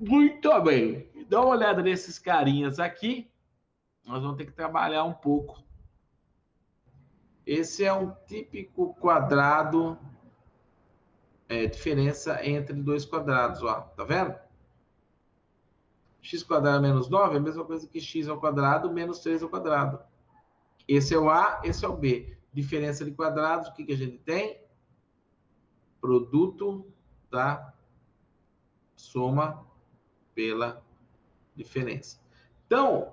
Muito bem. Dá uma olhada nesses carinhas aqui. Nós vamos ter que trabalhar um pouco. Esse é um típico quadrado, diferença entre dois quadrados, ó. Tá vendo? X quadrado menos 9 é a mesma coisa que x ao quadrado menos 3 ao quadrado. Esse é o A, esse é o B. Diferença de quadrados, o que a gente tem? Produto da soma pela diferença. Então,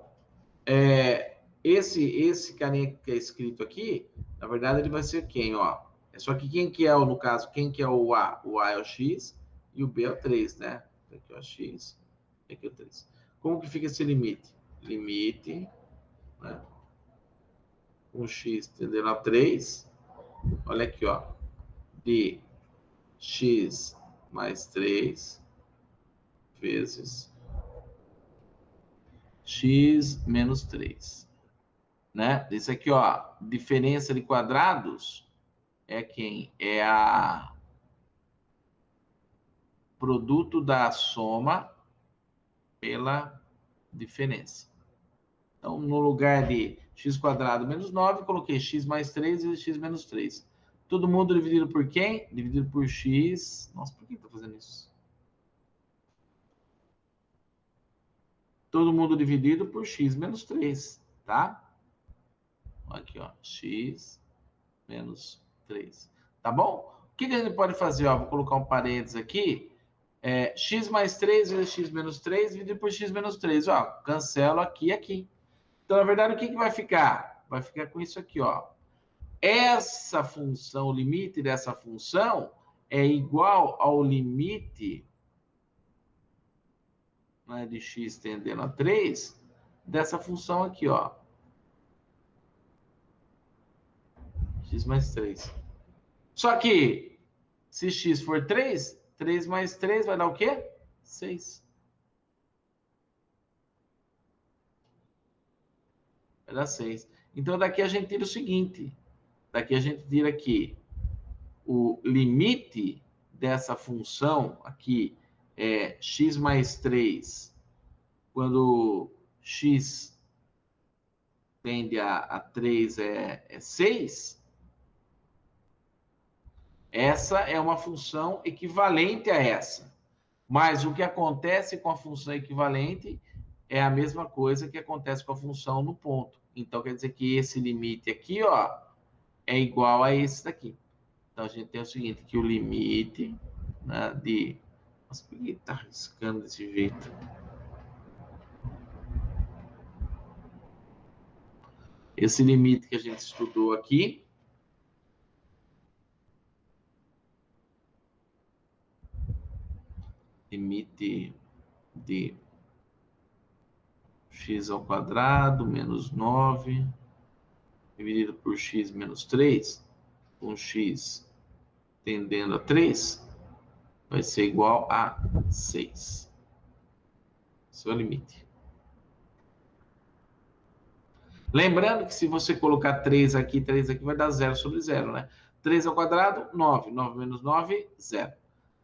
esse carinha que é escrito aqui, na verdade, ele vai ser quem, ó? Só que quem que é, no caso, quem que é o A? O A é o X e o B é o 3, né? Aqui é o X, aqui é o 3. Como que fica esse limite? Limite, né? Um X tendendo a 3. Olha aqui, ó. De X mais 3 vezes X menos 3. Né? Isso aqui, ó, diferença de quadrados é quem? É a produto da soma pela diferença. Então, no lugar de x quadrado menos 9, coloquei x mais 3 vezes x menos 3. Todo mundo dividido por quem? Dividido por x. Nossa, por que está fazendo isso? Todo mundo dividido por x menos 3, tá? Aqui, ó, x menos 3. Tá bom? O que a gente pode fazer? Ó, vou colocar um parênteses aqui. X mais 3 vezes x menos 3 dividido por x menos 3. Ó, cancelo aqui e aqui. Então, na verdade, o que vai ficar? Vai ficar com isso aqui, ó. Essa função, o limite dessa função é igual ao limite, né, de x tendendo a 3 dessa função aqui, ó. X mais 3. Só que, se x for 3, 3 mais 3 vai dar o quê? 6. Vai dar 6. Então, daqui a gente tira o seguinte. Daqui a gente tira aqui o limite dessa função aqui é x mais 3, quando x tende a 3 é 6. Essa é uma função equivalente a essa. Mas o que acontece com a função equivalente é a mesma coisa que acontece com a função no ponto. Então, quer dizer que esse limite aqui, ó, é igual a esse daqui. Então, a gente tem o seguinte, que o limite, né, de... Nossa, por que está riscando desse jeito? Esse limite que a gente estudou aqui, limite de x ao quadrado menos 9 dividido por x menos 3, com x tendendo a 3, vai ser igual a 6. Esse é o limite. Lembrando que se você colocar 3 aqui, vai dar 0 sobre 0, né? 3 ao quadrado, 9. 9 menos 9, 0.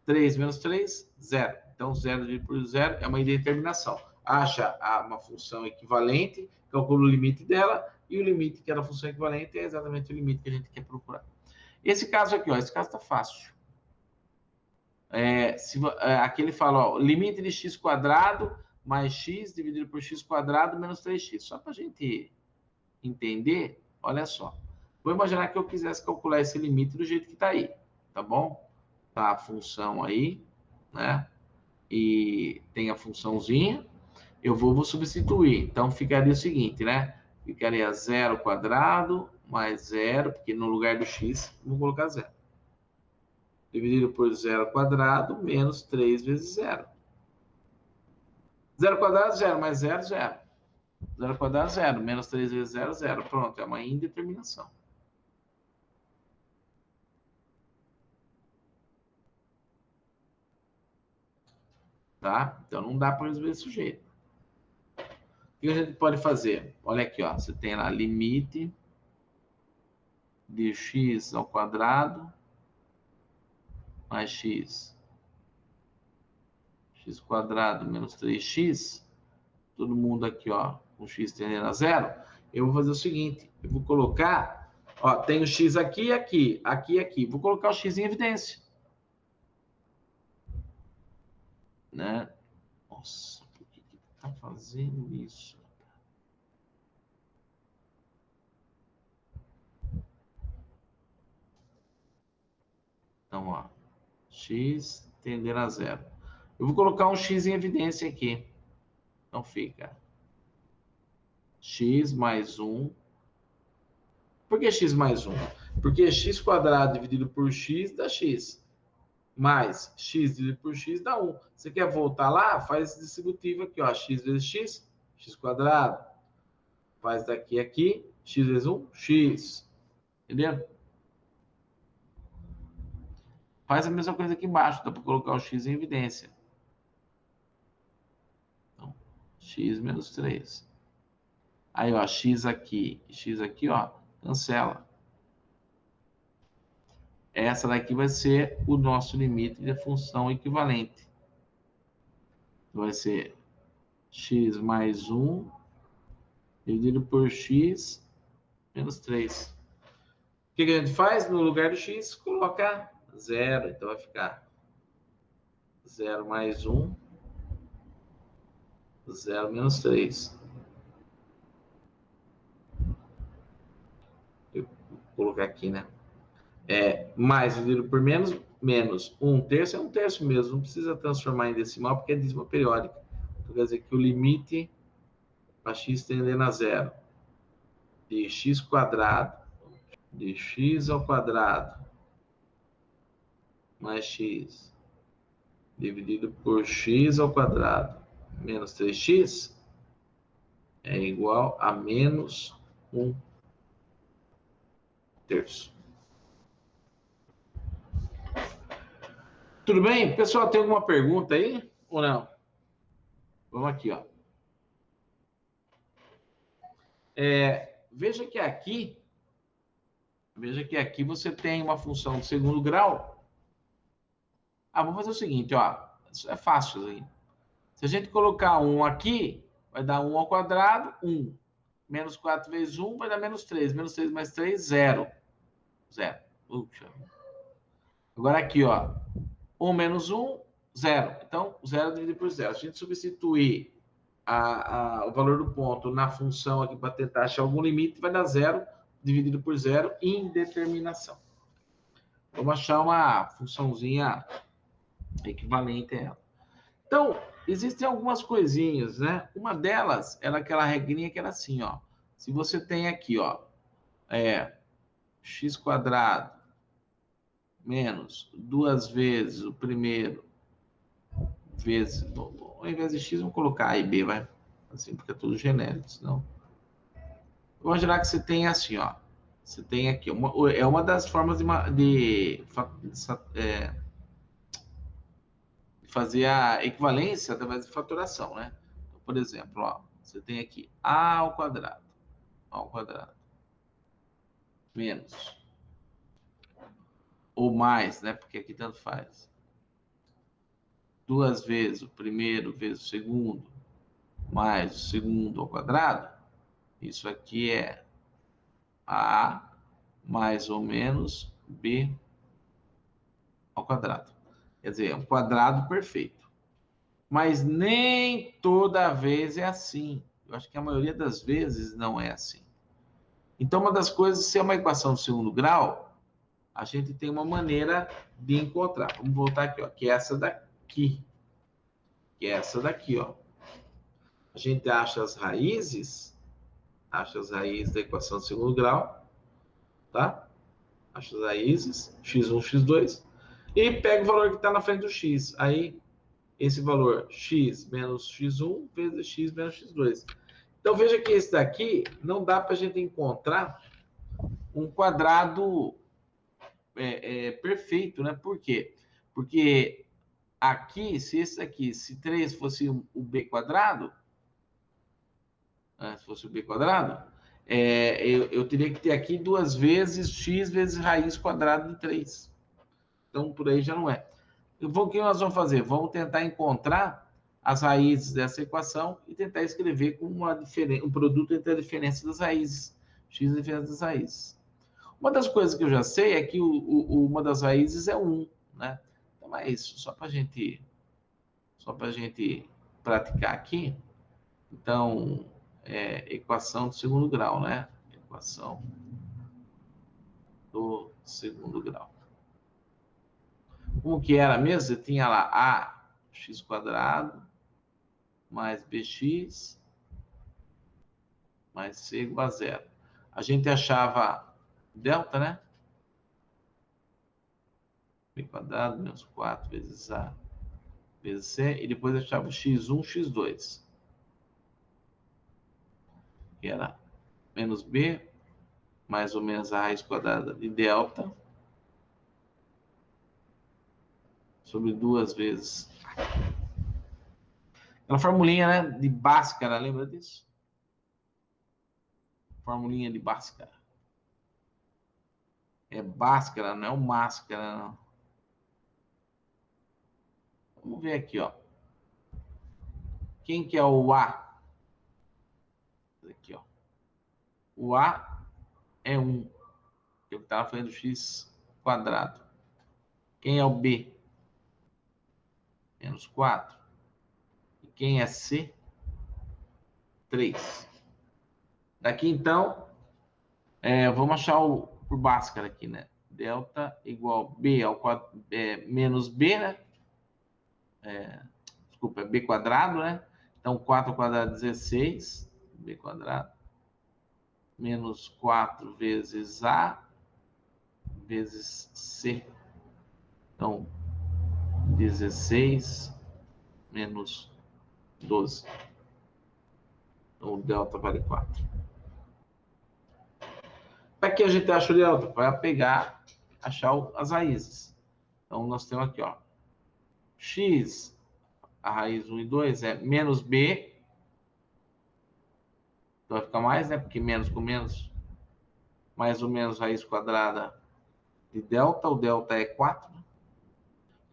3 menos 3, 0. Então, 0 dividido por 0 é uma indeterminação. Acha uma função equivalente, calcula o limite dela, e o limite que é da função equivalente é exatamente o limite que a gente quer procurar. Esse caso aqui, ó, esse caso está fácil. Aqui ele fala, ó, limite de x quadrado mais x dividido por x quadrado menos 3x. Só para a gente entender, olha só. Vou imaginar que eu quisesse calcular esse limite do jeito que está aí, tá bom? Tá a função aí, né? E tem a funçãozinha. Eu vou substituir. Então, ficaria o seguinte, né? Ficaria 0 quadrado mais 0, porque no lugar do x, vou colocar 0. Dividido por 0 quadrado menos 3 vezes 0. 0 quadrado, 0, mais 0, 0. 0 quadrado, 0. Menos 3 vezes 0, 0. Pronto, é uma indeterminação. Tá? Então, não dá para resolver desse jeito. O que a gente pode fazer? Olha aqui, ó. Você tem lá limite de x ao quadrado mais x x quadrado menos 3x, todo mundo aqui, ó, com x tendendo a zero, eu vou fazer o seguinte, eu vou colocar, ó, tem o x aqui, aqui, aqui, aqui, vou colocar o x em evidência. Né? Nossa, por que que tá fazendo isso? Então, ó, x tendendo a zero. Eu vou colocar um x em evidência aqui. Então, fica x mais 1. Por que x mais 1? Porque x quadrado dividido por x dá x. Mais x dividido por x dá 1. Você quer voltar lá? Faz esse distributivo aqui, ó. X vezes x, x quadrado. Faz daqui a aqui, x vezes 1, x. Entendeu? Faz a mesma coisa aqui embaixo. Dá para colocar o x em evidência. Então, x menos 3. Aí, ó, x aqui, ó, cancela. Essa daqui vai ser o nosso limite de função equivalente. Vai ser x mais 1 dividido por x menos 3. O que a gente faz? No lugar do x, coloca 0. Então, vai ficar 0 mais 1, 0 menos 3. Eu vou colocar aqui, né? Mais dividido por menos, menos 1/3 é 1/3 mesmo. Não precisa transformar em decimal, porque é dízima periódica. Então, quer dizer que o limite para x tendendo a zero de x quadrado, de x ao quadrado, mais x, dividido por x ao quadrado, menos 3x, é igual a menos 1/3. Tudo bem? Pessoal, tem alguma pergunta aí? Ou não? Vamos aqui, ó. Veja que aqui você tem uma função de segundo grau. Vamos fazer o seguinte, ó. Isso é fácil isso aí. Se a gente colocar 1 aqui, vai dar 1 ao quadrado, 1. Menos 4 vezes 1 vai dar menos 3. Menos 3 mais 3, 0. 0. Puxa. Agora aqui, ó. 1 menos 1, 0. Então, 0 dividido por 0. Se a gente substituir o valor do ponto na função aqui para tentar achar algum limite, vai dar 0 dividido por 0, indeterminação. Vamos achar uma funçãozinha equivalente a ela. Então, existem algumas coisinhas, né? Uma delas era aquela regrinha que era assim, ó. Se você tem aqui, ó, x quadrado menos 2 vezes o primeiro vezes, ao invés de x, vamos colocar a e b, vai? Assim, porque é tudo genérico, senão... Vamos imaginar que você tem assim, ó. Você tem aqui, é uma das formas de fazer a equivalência através de fatoração, né? Então, por exemplo, ó, você tem aqui a ao quadrado, menos, ou mais, né? Porque aqui tanto faz. 2 vezes o primeiro vezes o segundo, mais o segundo ao quadrado. Isso aqui é a mais ou menos b ao quadrado. Quer dizer, é um quadrado perfeito. Mas nem toda vez é assim. Eu acho que a maioria das vezes não é assim. Então, uma das coisas, se é uma equação de segundo grau, a gente tem uma maneira de encontrar. Vamos voltar aqui, ó, que é essa daqui. Ó. A gente acha as raízes da equação de segundo grau, tá? Acha as raízes, x1, x2, e pega o valor que está na frente do x. Aí, esse valor, x menos x1 vezes x menos x2. Então, veja que esse daqui não dá para a gente encontrar um quadrado perfeito, né? Por quê? Porque aqui, se 3 fosse o b quadrado, eu teria que ter aqui 2 vezes x vezes raiz quadrada de 3. Então, por aí já não é. O que nós vamos fazer? Vamos tentar encontrar as raízes dessa equação e tentar escrever com um produto entre a diferença das raízes. X é a diferença das raízes. Uma das coisas que eu já sei é que uma das raízes é 1, né? Então é isso, só para a gente praticar aqui. Então, equação do segundo grau, né? Equação do segundo grau. Como que era mesmo? Você tinha lá ax² mais bx mais c igual a 0. A gente achava delta, né? b² menos 4 vezes a vezes c, e depois achava o x1, x2. Que era menos b, mais ou menos a raiz quadrada de delta, sobre 2 vezes. Aquela formulinha, né, de Bhaskara, lembra disso? Formulinha de Bhaskara. É Bhaskara, não é o máscara, não. Vamos ver aqui, ó. Quem que é o A? Aqui, ó. O A é 1. Eu estava fazendo x². Quem é o B? Menos 4. E quem é C? 3. Daqui, então, vamos achar por Bhaskara aqui, né? Delta igual B ao quadrado, menos B, né? Desculpa, é B², né? Então, 4² 16, B², menos 4 vezes A, vezes C. Então, 16 menos 12. Então, o delta vale 4. Para que a gente acha o delta? Para pegar, achar as raízes. Então, nós temos aqui, ó. X, a raiz 1 e 2 é menos B. Então, vai ficar mais, né? Porque menos com menos. Mais ou menos raiz quadrada de delta. O delta é 4. Né?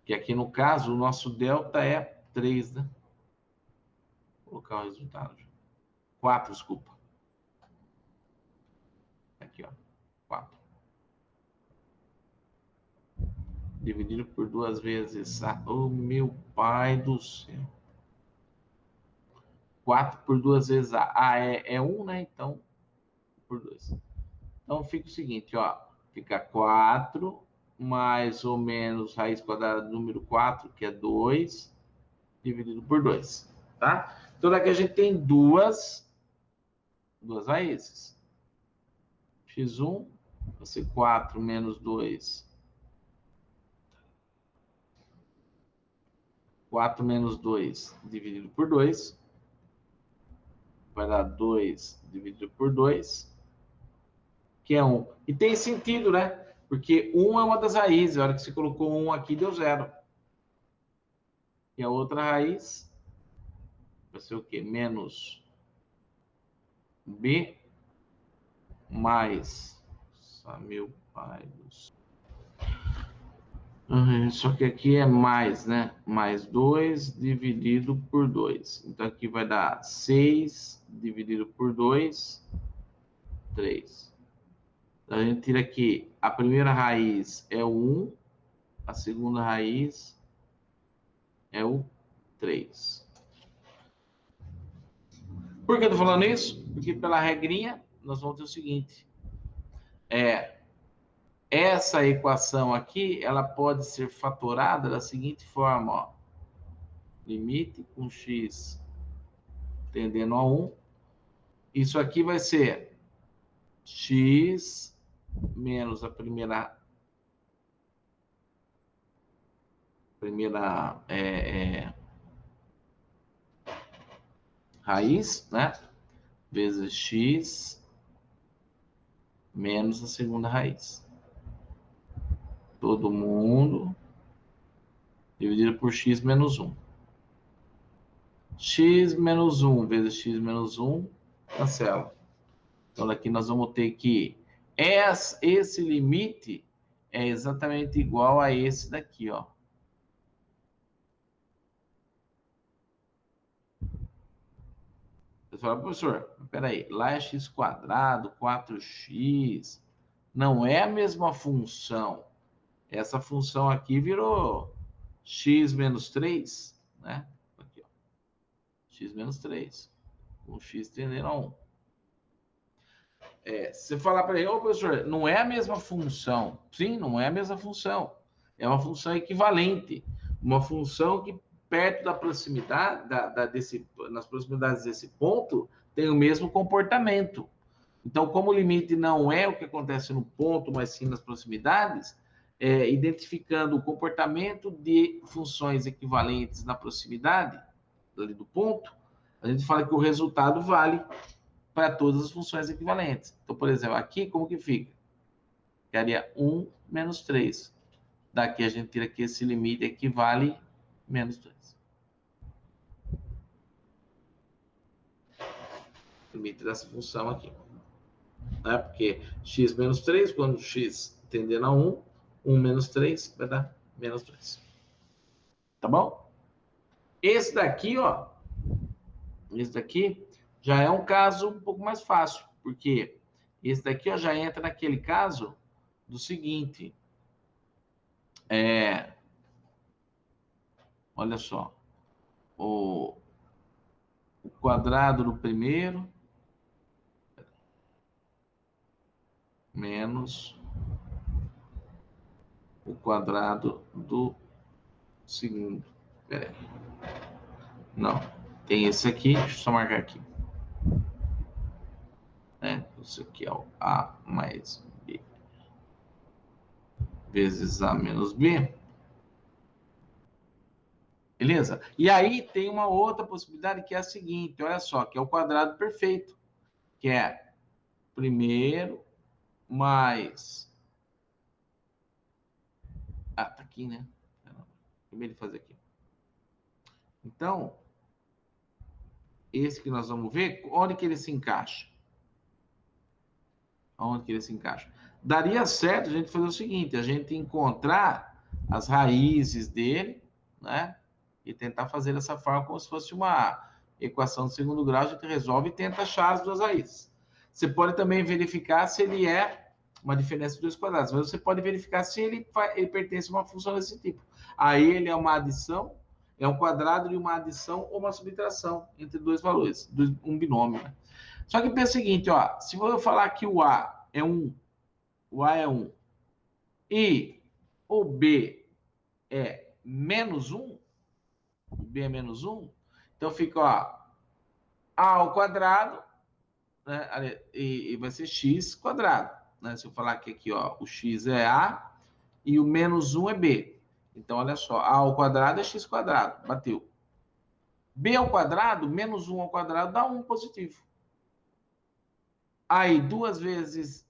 Que aqui, no caso, o nosso delta é 3, né? Vou colocar o resultado. 4, desculpa. Aqui, ó. 4. Dividido por 2 vezes A. Oh, meu pai do céu. 4 por 2 vezes A. A é 1, né? Então, por 2. Então, fica o seguinte, ó. Fica 4 mais ou menos raiz quadrada do número 4, que é 2, dividido por 2. Tá? Então, aqui a gente tem duas raízes. X1 vai ser 4 menos 2. 4 menos 2 dividido por 2. Vai dar 2 dividido por 2, que é 1. E tem sentido, né? Porque 1 é uma das raízes. A hora que você colocou 1 aqui, deu 0. E a outra raiz vai ser o quê? Menos B mais... meu pai do céu. Só que aqui é mais, né? Mais 2 dividido por 2. Então, aqui vai dar 6 dividido por 2, 3. Então, a gente tira aqui, a primeira raiz é o 1, a segunda raiz é o 3. Por que eu tô falando isso? Porque pela regrinha, nós vamos ter o seguinte. Essa equação aqui, ela pode ser fatorada da seguinte forma, ó. Limite com x tendendo a 1. Isso aqui vai ser x menos a primeira raiz, né? Vezes x menos a segunda raiz. Todo mundo dividido por x menos 1. X menos 1 vezes x menos 1, cancela. Então, daqui nós vamos ter que esse limite é exatamente igual a esse daqui, ó. Você fala, professor, peraí, lá é x quadrado, 4x, não é a mesma função. Essa função aqui virou x menos 3, né? Aqui, ó. X menos 3, com x tendendo a 1. Se você falar para ele, ô professor, não é a mesma função. Sim, não é a mesma função. É uma função equivalente. Uma função que, perto da proximidade, nas proximidades desse ponto, tem o mesmo comportamento. Então, como o limite não é o que acontece no ponto, mas sim nas proximidades, identificando o comportamento de funções equivalentes na proximidade ali do ponto, a gente fala que o resultado vale para todas as funções equivalentes. Então, por exemplo, aqui como que fica? Ficaria 1 menos 3. Daqui a gente tira que esse limite equivale a menos 2. Limite dessa função aqui. Né? Porque x menos 3, quando x tendendo a 1, 1 menos 3 vai dar menos 2. Tá bom? Esse daqui, ó, esse daqui já é um caso um pouco mais fácil, porque esse daqui ó, já entra naquele caso do seguinte, olha só, o quadrado do primeiro menos o quadrado do segundo. Pera aí. Não, tem esse aqui, deixa eu só marcar aqui. Isso aqui é o A mais B vezes A menos B. Beleza? E aí tem uma outra possibilidade que é a seguinte, olha só, que é o quadrado perfeito, que é primeiro mais... Ah, tá aqui, né? Primeiro de fazer aqui. Então, esse que nós vamos ver, onde que ele se encaixa? Onde que ele se encaixa? Daria certo a gente fazer o seguinte, a gente encontrar as raízes dele, né? E tentar fazer dessa forma como se fosse uma equação de segundo grau, a gente resolve e tenta achar as duas raízes. Você pode também verificar se ele é uma diferença de 2 quadrados, mas você pode verificar se ele pertence a uma função desse tipo. Aí ele é uma adição, é um quadrado de uma adição ou uma subtração entre dois valores, um binômio, né? Só que pensa o seguinte, ó, se eu falar que o A é 1, o A é 1, e o B é menos 1, o B é menos 1, então fica, ó, A ao quadrado, né, e vai ser x quadrado, né? Se eu falar que aqui, ó, o x é A e o menos 1 é B. Então, olha só, A ao quadrado é x quadrado, bateu. B ao quadrado, menos 1 ao quadrado dá 1 positivo. Aí, 2 vezes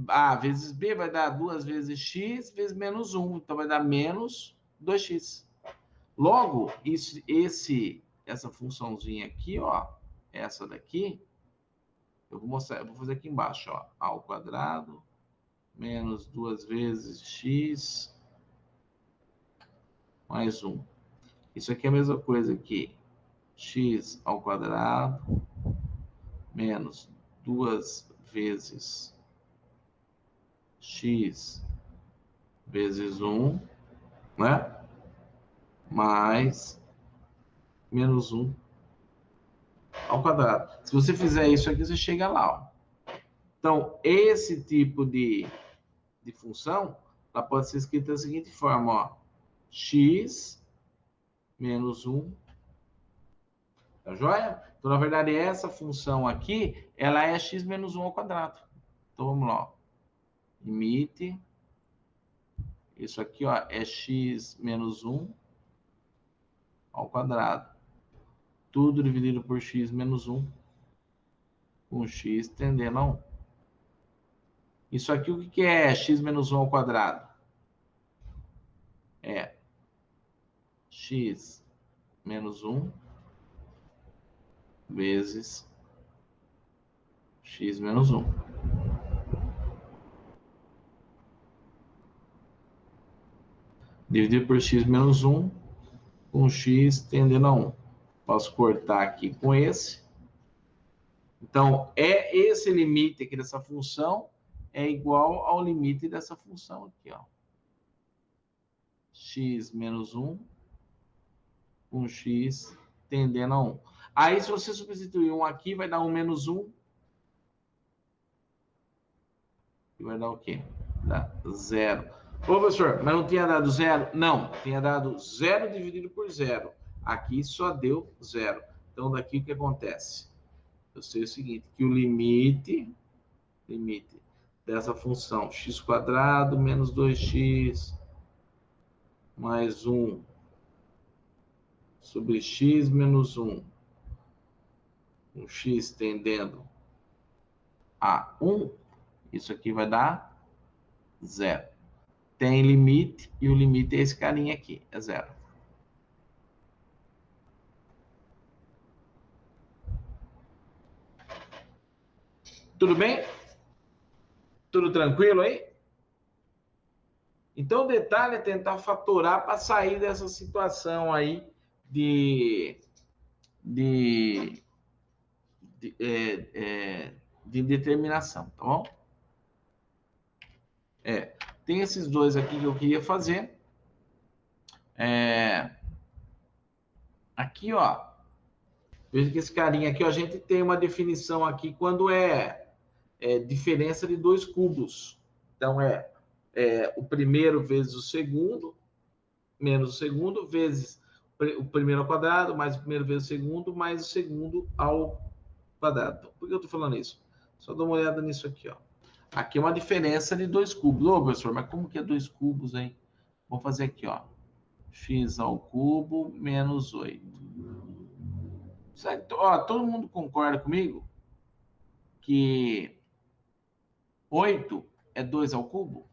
A vezes B vai dar 2 vezes x vezes menos 1. Então, vai dar menos 2x. Logo, essa funçãozinha aqui, ó, essa daqui, eu vou mostrar, eu vou fazer aqui embaixo, ó, A ao quadrado menos 2 vezes x mais 1. Isso aqui é a mesma coisa que x ao quadrado menos 2 vezes x vezes 1, né? Mais menos 1 ao quadrado. Se você fizer isso aqui, você chega lá, ó. Então, esse tipo de função, ela pode ser escrita da seguinte forma, ó. X menos 1. Tá joia? Então, na verdade, essa função aqui, ela é x menos 1 ao quadrado. Então, vamos lá, ó. Limite. Isso aqui, ó, é x menos 1 ao quadrado. Tudo dividido por x menos 1, com x tendendo a 1. Isso aqui, o que é x menos 1 ao quadrado? É x menos 1 vezes x menos 1. Dividido por x menos 1, com x tendendo a 1. Posso cortar aqui com esse. Então, esse limite aqui dessa função é igual ao limite dessa função aqui, ó. X menos 1 com x tendendo a 1. Aí, se você substituir 1 aqui, vai dar 1 menos 1. E vai dar o quê? Dá 0. Ô, professor, mas não tinha dado 0? Não, tinha dado 0 dividido por 0. Aqui só deu 0. Então, daqui o que acontece? Eu sei o seguinte, que o limite dessa função x² menos 2x mais 1 sobre x menos 1, com x tendendo a 1, isso aqui vai dar 0. Tem limite, e o limite é esse carinha aqui, é 0. Tudo bem? Tudo tranquilo aí? Então, o detalhe é tentar fatorar para sair dessa situação aí de determinação, tá bom? Tem esses dois aqui que eu queria fazer. Aqui, ó. Veja que esse carinha aqui, ó, a gente tem uma definição aqui quando é diferença de dois cubos. Então, o primeiro vezes o segundo, menos o segundo, vezes o primeiro ao quadrado, mais o primeiro vezes o segundo, mais o segundo ao quadrado. Então, por que eu estou falando isso? Só dá uma olhada nisso aqui, ó. Aqui é uma diferença de dois cubos. Ô, professor, mas como que é dois cubos, hein? Vou fazer aqui, ó. X ao cubo menos 8. Certo? Ó, todo mundo concorda comigo que 8 é 2 ao cubo?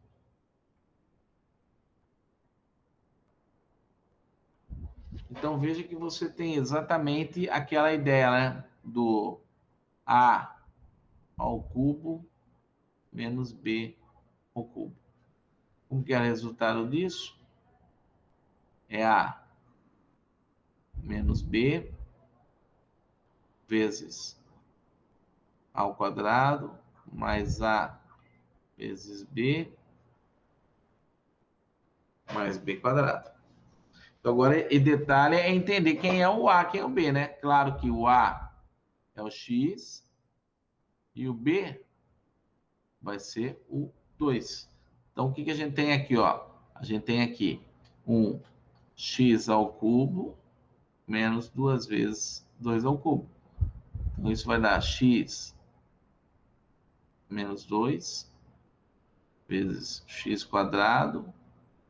Então, veja que você tem exatamente aquela ideia, né? Do A ao cubo menos B ao cubo. Como que é o resultado disso? É A menos B vezes A ao quadrado mais A vezes B mais B quadrado. Então, agora, e detalhe é entender quem é o A, quem é o B, né? Claro que o A é o X e o B vai ser o 2. Então, o que a gente tem aqui, ó? A gente tem aqui um x ao cubo menos 2 vezes 2 ao cubo. Então, isso vai dar x menos 2 vezes x²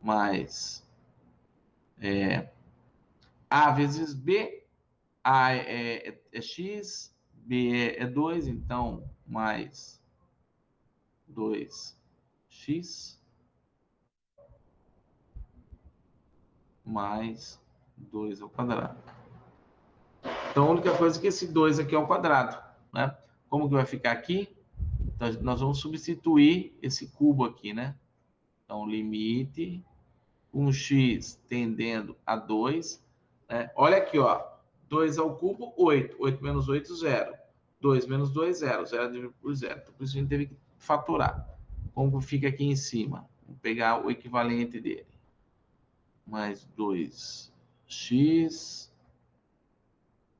mais a vezes b. A é x, b é 2, então mais 2x mais 2 ao quadrado. Então, a única coisa é que esse 2 aqui é ao quadrado, né? Como que vai ficar aqui? Então, nós vamos substituir esse cubo aqui, né? Então, limite com x tendendo a 2. Né? Olha aqui, ó. 2 ao cubo, 8. 8 menos 8, 0. 2 menos 2, 0. 0 dividido por 0. Então, por isso a gente teve que fatorar. Como fica aqui em cima? Vamos pegar o equivalente dele. Mais 2x.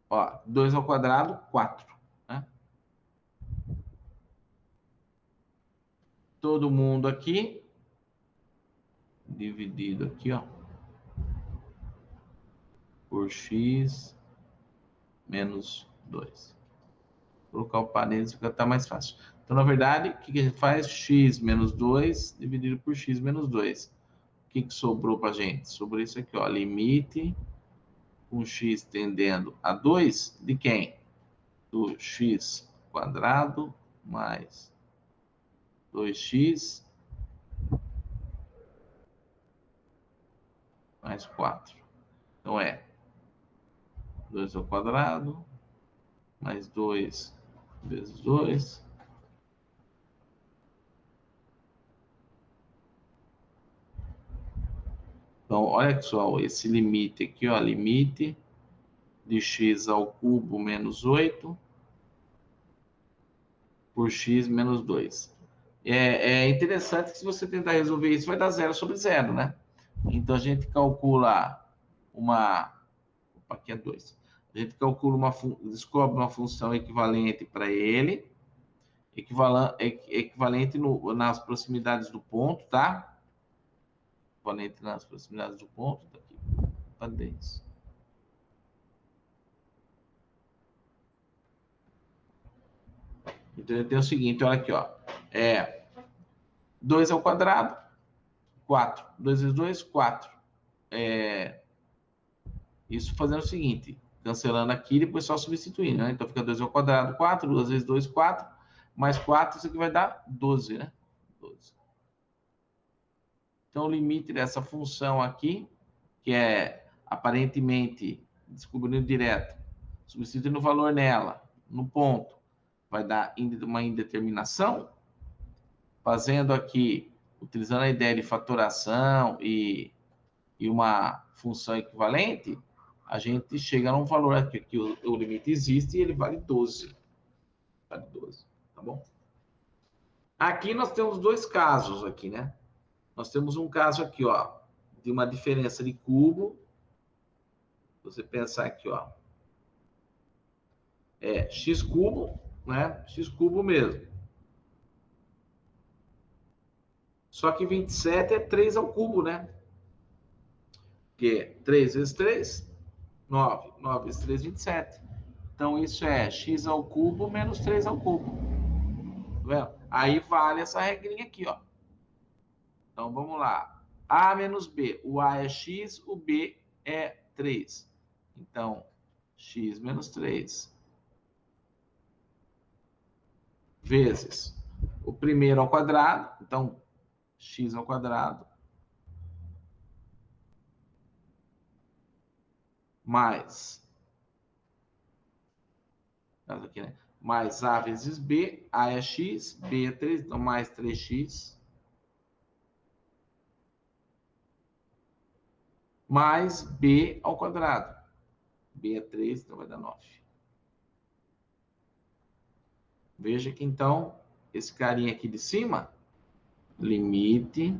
Ó, 2 ao quadrado, 4. Né? Todo mundo aqui. Dividido aqui, ó. Por x menos 2. Vou colocar o parênteses para ficar mais fácil. Então, na verdade, o que a gente faz? X menos 2 dividido por x menos 2. O que sobrou para a gente? Sobrou isso aqui, ó. Limite com x tendendo a 2 de quem? Do x² mais 2x mais 4. Então, 2 ao quadrado mais 2 vezes 2. Então, olha pessoal, esse limite aqui, ó, limite de x ao cubo menos 8 por x menos 2. É interessante que se você tentar resolver isso, vai dar 0 sobre 0, né? Então, a gente calcula uma... Opa, aqui é 2. A gente calcula descobre uma função equivalente para ele, equivalente nas proximidades do ponto, tá? Equivalente nas proximidades do ponto, tá aqui, para 10. Então, ele tem o seguinte, olha aqui, ó. 2 ao quadrado, 4. 2 vezes 2, 4. Isso fazendo o seguinte, cancelando aqui e depois só substituindo, né? Então, fica 2 ao quadrado, 4. 2 vezes 2, 4. Mais 4, isso aqui vai dar 12, né? 12. Então, o limite dessa função aqui, que é aparentemente descobrindo direto, substituindo o valor nela, no ponto, vai dar uma indeterminação. Fazendo aqui, utilizando a ideia de fatoração e uma função equivalente, a gente chega num valor aqui, que o limite existe e ele vale 12. Vale 12, tá bom? Aqui nós temos dois casos aqui, né? Nós temos um caso aqui, ó, de uma diferença de cubo. Você pensar aqui, ó. X cubo, né? X cubo mesmo. Só que 27 é 3 ao cubo, né? Que é 3 vezes 3, 9. 9 vezes 3, 27. Então, isso é x ao cubo menos 3 ao cubo. Tá vendo? Aí vale essa regrinha aqui, ó. Então, vamos lá. A menos B. O A é x, o B é 3. Então, x menos 3 vezes o primeiro ao quadrado. Então, x ao quadrado mais... Aqui, né? Mais A vezes B. A é x, B é 3, então mais 3x. Mais B ao quadrado. B é 3, então vai dar 9. Veja que, então, esse carinha aqui de cima, limite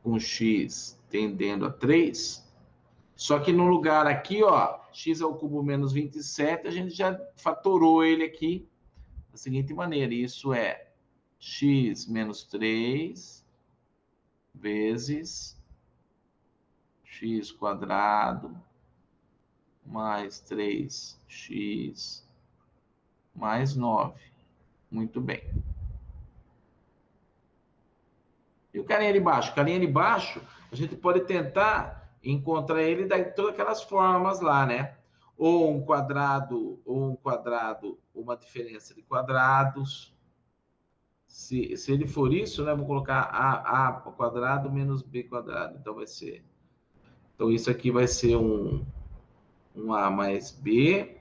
com x tendendo a 3. Só que no lugar aqui, ó, x ao cubo menos 27, a gente já fatorou ele aqui da seguinte maneira. Isso é x menos 3 vezes x quadrado mais 3x mais 9. Muito bem. E o carinha de baixo? O carinha de baixo, a gente pode tentar encontrar ele de todas aquelas formas lá, né? Ou um quadrado, uma diferença de quadrados. Se ele for isso, né? Vou colocar a quadrado menos b quadrado. Então, vai ser... Então, isso aqui vai ser um a mais b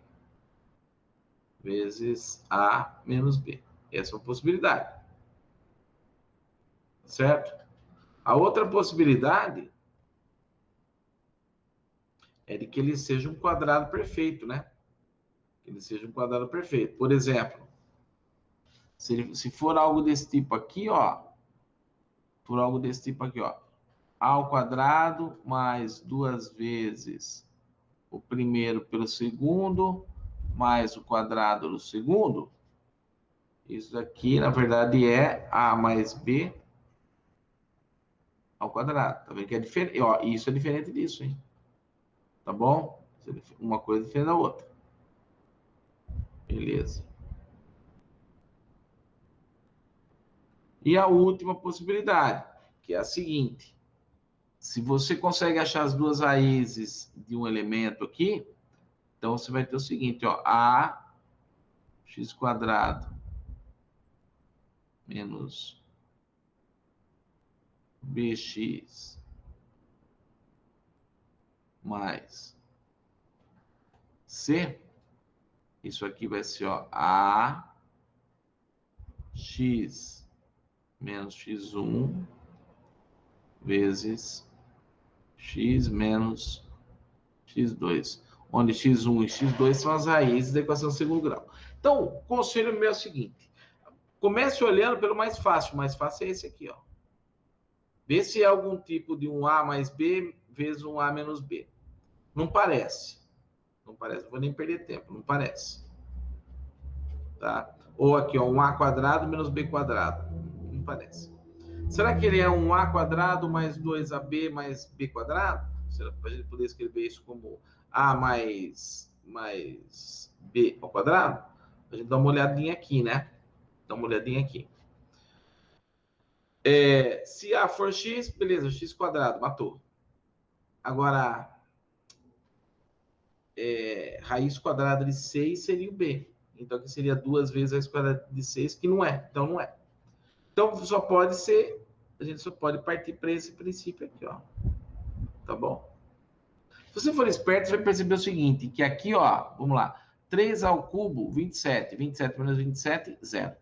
vezes a menos b. Essa é uma possibilidade. Certo? A outra possibilidade é de que ele seja um quadrado perfeito, né? Que ele seja um quadrado perfeito. Por exemplo, se for algo desse tipo aqui, ó, a ao quadrado mais 2 vezes o primeiro pelo segundo, mais o quadrado do segundo, isso aqui, na verdade, é a mais b ao quadrado. Tá vendo que é diferente? Ó, isso é diferente disso, hein? Tá bom? Uma coisa diferente da outra. Beleza. E a última possibilidade, que é a seguinte. Se você consegue achar as duas raízes de um elemento aqui, então você vai ter o seguinte, ó, a x quadrado menos bx mais c, isso aqui vai ser, ó, a x menos x1 vezes x menos x2, onde x1 e x2 são as raízes da equação de segundo grau. Então, o conselho meu é o seguinte. Comece olhando pelo mais fácil. O mais fácil é esse aqui, ó. Vê se é algum tipo de um A mais B vezes um A menos B. Não parece. Não parece. Não vou nem perder tempo. Não parece. Tá? Ou aqui, ó, um A quadrado menos B quadrado. Não parece. Será que ele é um A quadrado mais 2AB mais B quadrado? Será que a gente poder escrever isso como A mais B ao quadrado? A gente dá uma olhadinha aqui, né? Dá uma olhadinha aqui. Se A for X, beleza, X quadrado, matou. Agora, raiz quadrada de 6 seria o B. Então, aqui seria 2 vezes a raiz quadrada de 6, que não é. Então, não é. Então, só pode ser, a gente só pode partir para esse princípio aqui, ó. Tá bom? Se você for esperto, você vai perceber o seguinte, que aqui, ó, vamos lá, 3 ao cubo, 27. 27 menos 27, 0.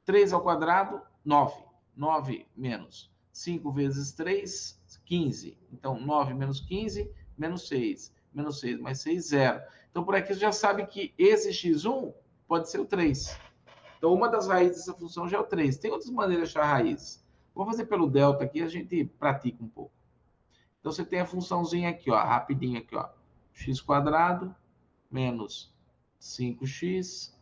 3 ao quadrado, 9. 9 menos 5 vezes 3, 15. Então, 9 menos 15, menos 6. Menos 6 mais 6, 0. Então, por aqui você já sabe que esse x1 pode ser o 3. Então, uma das raízes dessa função já é o 3. Tem outras maneiras de achar raízes. Vamos fazer pelo delta aqui, a gente pratica um pouco. Então, você tem a funçãozinha aqui, ó, rapidinho aqui, ó. X quadrado menos 5x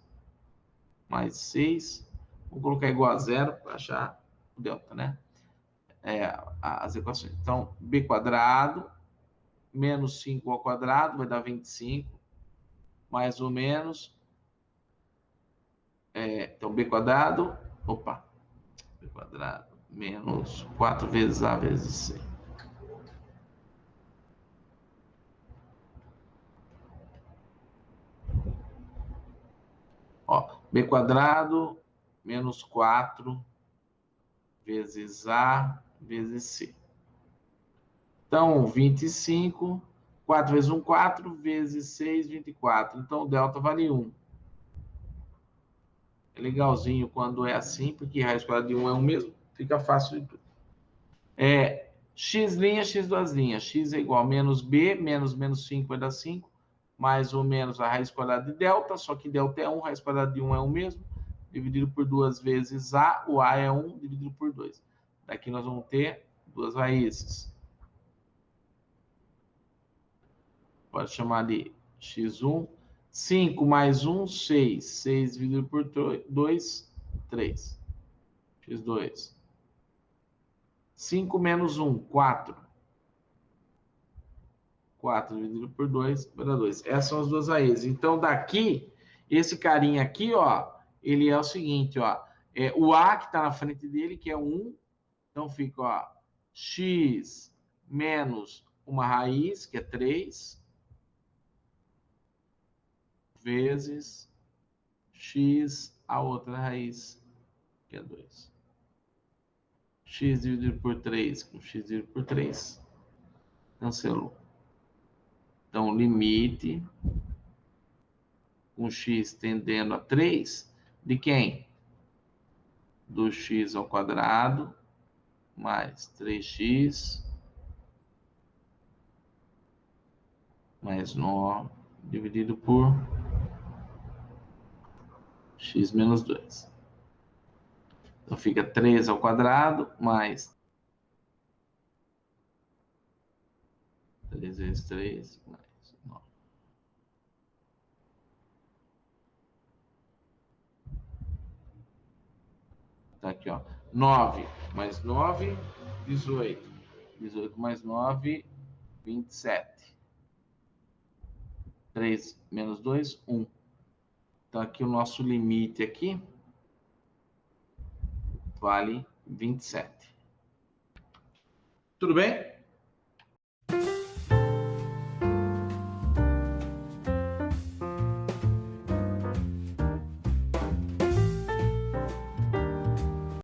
mais 6. Vou colocar igual a 0 para achar o delta, né? As equações. Então, b quadrado menos 5 ao quadrado vai dar 25, mais ou menos. Então, b quadrado, b quadrado menos 4 vezes a vezes c. Ó, b quadrado menos 4 vezes a vezes c. Então, 25, 4 vezes 1, 4, vezes 6, 24. Então, o delta vale 1. É legalzinho quando é assim, porque raiz quadrada de 1 é 1 mesmo, fica fácil de tudo. X', x duas linhas. X é igual a menos b, menos 5 vai dar 5, mais ou menos a raiz quadrada de delta, só que delta é 1, raiz quadrada de 1 é 1 mesmo, dividido por 2 vezes a, o a é 1, dividido por 2. Daqui nós vamos ter duas raízes. Pode chamar de x1. 5 mais 1, 6. 6 dividido por 2, 3. x2. 5 menos 1, 4. 4 dividido por 2 vai dar 2. Essas são as duas raízes. Então, daqui, esse carinha aqui, ó, ele é o seguinte, ó. O A que está na frente dele, que é 1. Então, fica, ó, x menos uma raiz, que é 3, vezes x, a outra raiz, que é 2. X dividido por 3 com x dividido por 3, cancelou. Então, limite com x tendendo a 3, de quem? Do x ao quadrado, mais 3x, mais 9, dividido por x menos 2. Então, fica 3 ao quadrado, mais 3 vezes 3, mais 9. Tá aqui, ó. 9 mais 9, 18. 18 mais 9, 27. 3 menos 2, 1. Então, aqui o nosso limite aqui vale 27. Tudo bem?